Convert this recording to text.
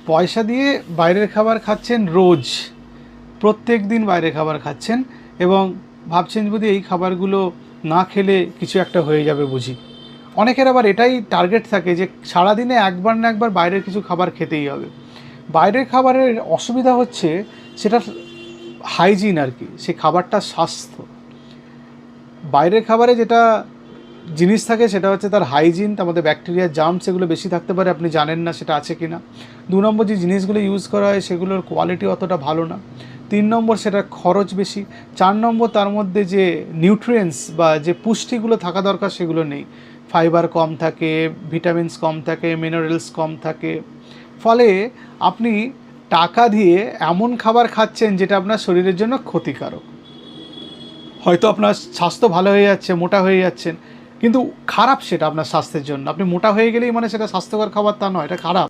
পয়সা দিয়ে বাইরের খাবার খাচ্ছেন রোজ, প্রত্যেক দিন বাইরের খাবার খাচ্ছেন এবং ভাবছেন যদি এই খাবারগুলো না খেলে কিছু একটা হয়ে যাবে বুঝি। অনেকের আবার এটাই টার্গেট থাকে যে সারাদিনে একবার না একবার বাইরের কিছু খাবার খেতেই হবে। বাইরের খাবারের অসুবিধা হচ্ছে সেটা হাইজিন আর কি, সে খাবারটা স্বাস্থ্য। বাইরের খাবারে যেটা জিনিস থাকে সেটা হচ্ছে তার হাইজিন, তার মধ্যে ব্যাকটেরিয়া জার্মস এগুলো বেশি থাকতে পারে, আপনি জানেন না সেটা আছে কি না। 2 নম্বর যে জিনিসগুলো ইউজ করা হয় সেগুলোর কোয়ালিটি অতটা ভালো না। 3 নম্বর সেটার খরচ বেশি। 4 নম্বর তার মধ্যে যে নিউট্রিয়েন্টস বা যে পুষ্টিগুলো থাকা দরকার সেগুলো নেই। ফাইবার কম থাকে, ভিটামিনস কম থাকে, মিনারেলস কম থাকে। ফলে আপনি টাকা দিয়ে এমন খাবার খাচ্ছেন যেটা আপনার শরীরের জন্য ক্ষতিকারক। হয়তো আপনার স্বাস্থ্য ভালো হয়ে যাচ্ছে, মোটা হয়ে যাচ্ছেন, কিন্তু খারাপ সেটা আপনার স্বাস্থ্যের জন্য। আপনি মোটা হয়ে গেলেই মানে সেটা স্বাস্থ্যকর খাবার তা নয়, এটা খারাপ।